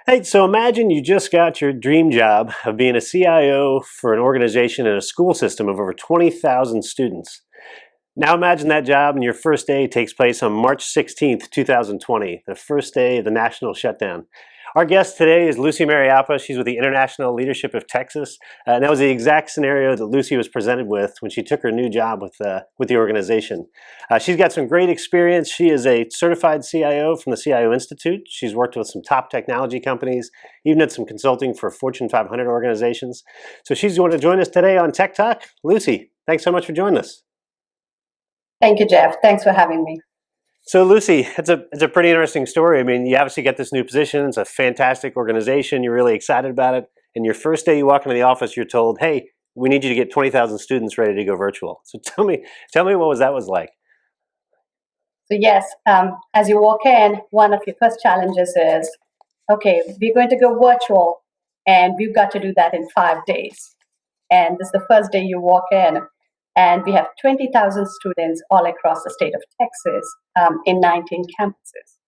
Hey, so imagine you just got your dream job of being a CIO for an organization in a school system of over 20,000 students. Now imagine that job and your first day takes place on March 16th, 2020, the first day of the national shutdown. Our guest today is Lucy Mariappa. She's with the International Leadership of Texas. And that was the exact scenario that Lucy was presented with when she took her new job with the organization. She's got some great experience. She is a certified CIO from the CIO Institute. She's worked with some top technology companies, even did some consulting for Fortune 500 organizations. So she's going to join us today on Tech Talk. Lucy, thanks so much for joining us. Thank you, Jeff. Thanks for having me. So Lucy, it's a pretty interesting story. I mean, you obviously get this new position. It's a fantastic organization. You're really excited about it. And your first day you walk into the office, you're told, "Hey, we need you to get 20,000 students ready to go virtual." So tell me what that was like. So yes, as you walk in, one of your first challenges is, okay, we're going to go virtual, and we've got to do that in 5 days. And this is the first day you walk in, and we have 20,000 students all across the state of Texas in 19 campuses.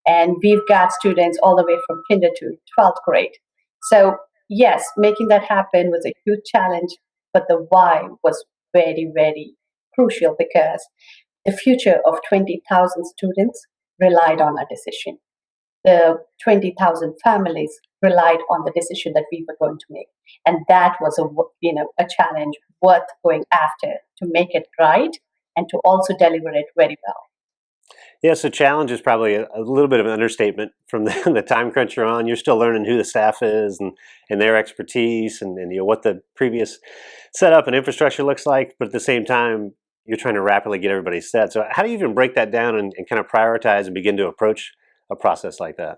And we've got students all the way from kinder to 12th grade. So yes, making that happen was a huge challenge, but the why was very, very crucial because the future of 20,000 students relied on our decision. The 20,000 families relied on the decision that we were going to make. And that was a challenge worth going after to make it right and to also deliver it very well. Yeah, so challenge is probably a little bit of an understatement from the time crunch you're on. You're still learning who the staff is and their expertise and what the previous setup and infrastructure looks like. But at the same time, you're trying to rapidly get everybody set. So how do you even break that down and kind of prioritize and begin to approach a process like that?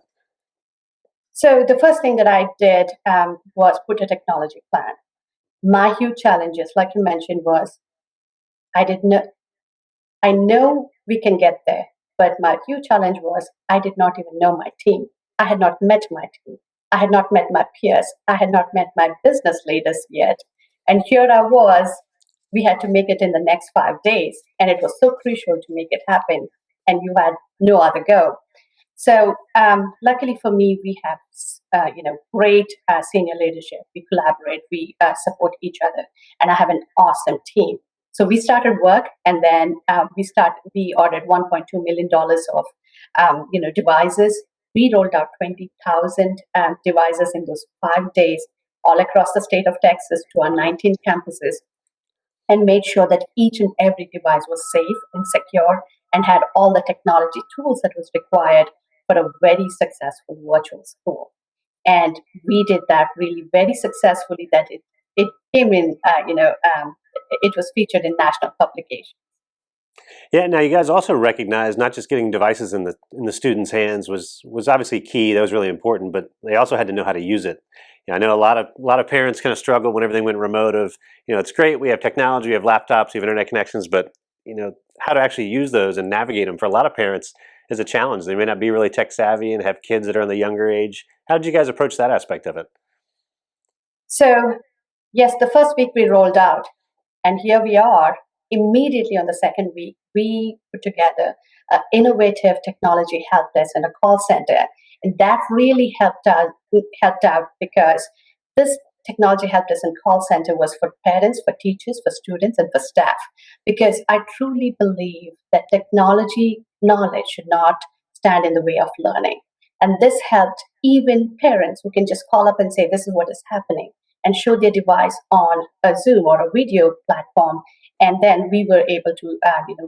So the first thing that I did was put a technology plan. My huge challenges, like you mentioned, was I know we can get there, but my huge challenge was I did not even know my team. I had not met my team. I had not met my peers. I had not met my business leaders yet. And here I was, we had to make it in the next 5 days. And it was so crucial to make it happen. And you had no other go. So luckily for me, we have great senior leadership. We collaborate, we support each other, and I have an awesome team. So we started work, and then we ordered $1.2 million of devices. We rolled out 20,000 devices in those 5 days, all across the state of Texas to our 19 campuses, and made sure that each and every device was safe and secure and had all the technology tools that was required for a very successful virtual school. And we did that really very successfully that it came in, it was featured in national publications. Yeah, now you guys also recognize not just getting devices in the students' hands was obviously key. That was really important, but they also had to know how to use it. I know a lot of parents kind of struggled when everything went remote. It's great we have technology, we have laptops, we have internet connections, but how to actually use those and navigate them for a lot of parents is a challenge. They may not be really tech savvy and have kids that are in the younger age. How did you guys approach that aspect of it? So yes, the first week we rolled out, and here we are. Immediately on the second week, we put together an innovative technology help desk and a call center. And that really helped out because this technology help desk and call center was for parents, for teachers, for students, and for staff. Because I truly believe that technology knowledge should not stand in the way of learning. And this helped even parents who can just call up and say, this is what is happening, and show their device on a Zoom or a video platform. And then we were able to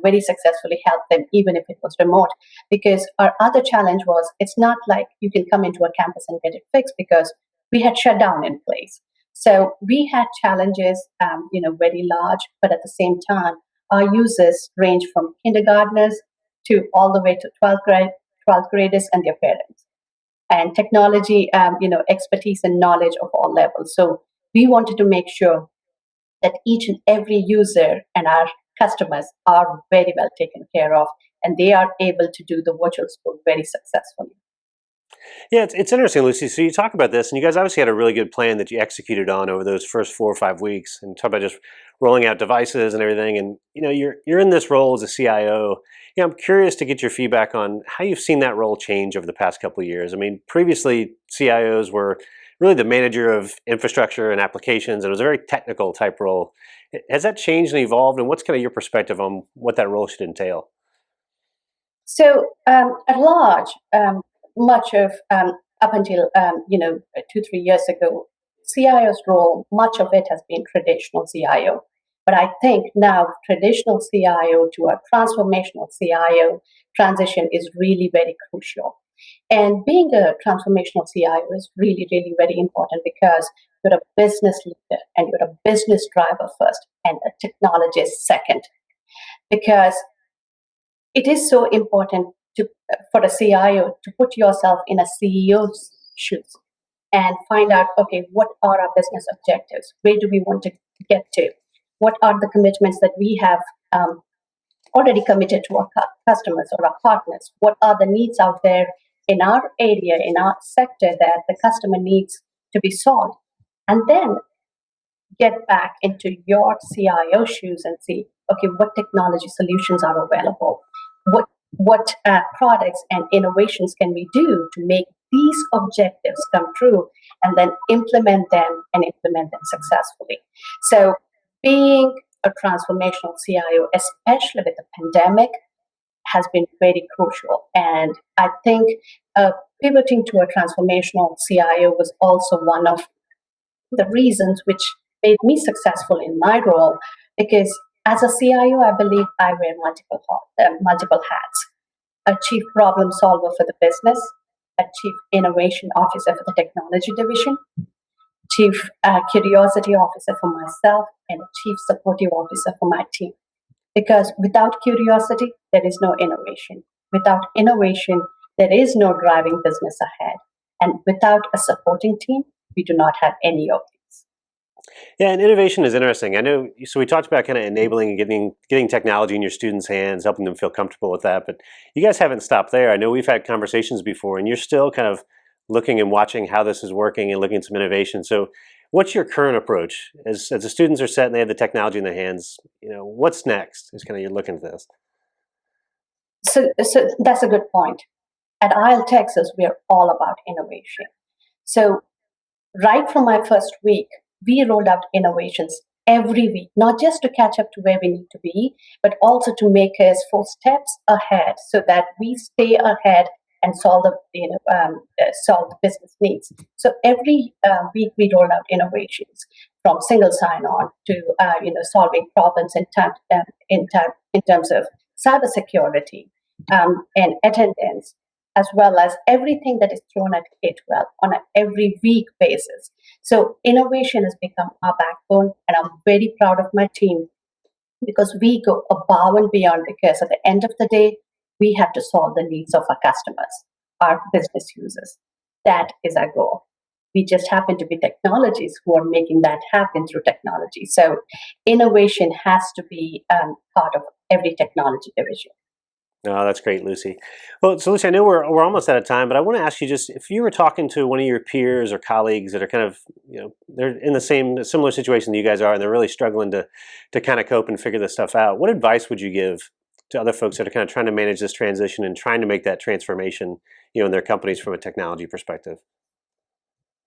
very successfully help them, even if it was remote. Because our other challenge was, it's not like you can come into a campus and get it fixed because we had shut down in place. So we had challenges, very large, but at the same time, our users range from kindergartners to all the way to 12th graders and their parents. And technology, expertise and knowledge of all levels. So we wanted to make sure that each and every user and our customers are very well taken care of, and they are able to do the virtual school very successfully. Yeah, it's interesting, Lucy. So you talk about this, and you guys obviously had a really good plan that you executed on over those first 4 or 5 weeks, and talk about just rolling out devices and everything. And you're in this role as a CIO. I'm curious to get your feedback on how you've seen that role change over the past couple of years. I mean, previously CIOs were really the manager of infrastructure and applications, and it was a very technical type role. Has that changed and evolved, and what's kind of your perspective on what that role should entail? So, at large, much of up until 2 3 years ago, CIO's role, much of it has been traditional CIO. But I think now traditional CIO to a transformational CIO transition is really very crucial. And being a transformational CIO is really, really very important because you're a business leader and you're a business driver first and a technologist second. Because it is so important for a CIO to put yourself in a CEO's shoes and find out, okay, what are our business objectives? Where do we want to get to? What are the commitments that we have already committed to our customers or our partners? What are the needs out there in our area, in our sector that the customer needs to be solved? And then get back into your CIO shoes and see, okay, what technology solutions are available? What products and innovations can we do to make these objectives come true, and then implement them successfully? So, being a transformational CIO, especially with the pandemic, has been very crucial. And I think pivoting to a transformational CIO was also one of the reasons which made me successful in my role, because as a CIO, I believe I wear multiple hats: a chief problem solver for the business, a chief innovation officer for the technology division, chief curiosity officer for myself, and a chief supportive officer for my team. Because without curiosity, there is no innovation. Without innovation, there is no driving business ahead. And without a supporting team, we do not have any of these. Yeah, and innovation is interesting. I know. So we talked about kind of enabling and getting technology in your students' hands, helping them feel comfortable with that. But you guys haven't stopped there. I know we've had conversations before, and you're still kind of looking and watching how this is working and looking at some innovation. So, what's your current approach as the students are set and they have the technology in their hands? What's next? Is kind of you're looking at this. So that's a good point. At ILTexas, we are all about innovation. So right from my first week, we rolled out innovations every week, not just to catch up to where we need to be, but also to make us 4 steps ahead so that we stay ahead and solve solve the business needs. So every week we roll out innovations from single sign-on to solving problems in terms of cybersecurity and attendance, as well as everything that is thrown at K-12 on an every week basis. So innovation has become our backbone, and I'm very proud of my team because we go above and beyond, because at the end of the day, we have to solve the needs of our customers, our business users. That is our goal. We just happen to be technologies who are making that happen through technology. So innovation has to be part of every technology division. Oh, that's great, Lucy. Well, so Lucy, I know we're almost out of time, but I want to ask you, just if you were talking to one of your peers or colleagues that are kind of, they're in the similar situation that you guys are, and they're really struggling to kind of cope and figure this stuff out, what advice would you give to other folks that are kind of trying to manage this transition and trying to make that transformation, in their companies from a technology perspective?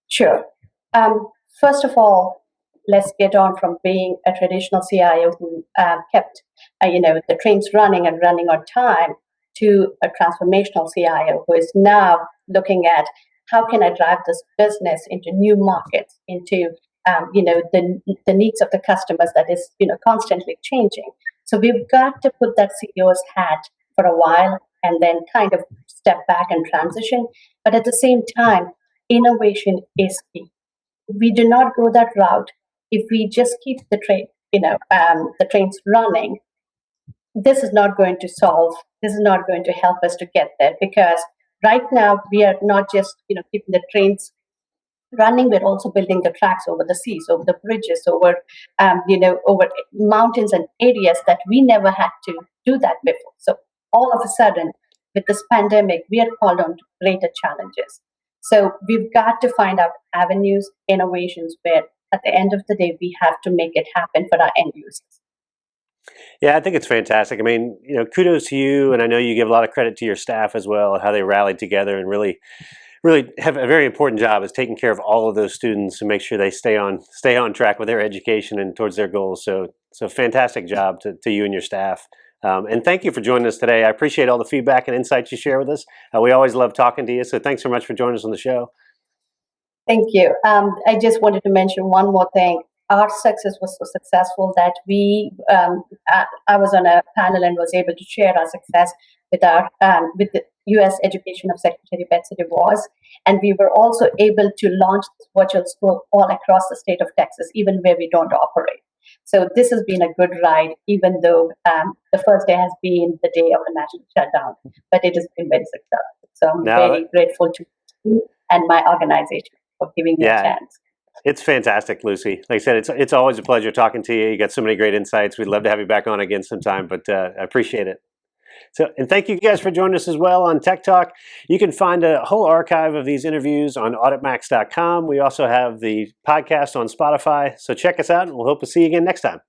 Sure. First of all, let's get on from being a traditional CIO who kept, the trains running and running on time, to a transformational CIO who is now looking at how can I drive this business into new markets, into the needs of the customers that is constantly changing. So we've got to put that CEO's hat for a while and then kind of step back and transition. But at the same time, innovation is key. We do not go that route if we just keep the trains running. This is not going to help us to get there, because right now we are not just keeping the trains running, we're also building the tracks over the seas, over the bridges, over over mountains and areas that we never had to do that before. So all of a sudden, with this pandemic, we are called on to greater challenges. So we've got to find out avenues, innovations where at the end of the day, we have to make it happen for our end users. Yeah, I think it's fantastic. I mean, kudos to you, and I know you give a lot of credit to your staff as well, how they rallied together and really have a very important job is taking care of all of those students and make sure they stay on track with their education and towards their goals. So fantastic job to you and your staff. And thank you for joining us today. I appreciate all the feedback and insights you share with us. We always love talking to you. So thanks so much for joining us on the show. Thank you. I just wanted to mention one more thing. Our success was so successful that I was on a panel and was able to share our success with with the U.S. Education of Secretary Betsy DeVos, and we were also able to launch this virtual school all across the state of Texas, even where we don't operate. So this has been a good ride, even though the first day has been the day of a national shutdown, but it has been very successful. So I'm very grateful to you and my organization for giving me a chance. It's fantastic, Lucy. Like I said, it's always a pleasure talking to you. You got so many great insights. We'd love to have you back on again sometime, but I appreciate it. So, and thank you guys for joining us as well on Tech Talk. You can find a whole archive of these interviews on auditmax.com. We also have the podcast on Spotify. So check us out, and we'll hope to see you again next time.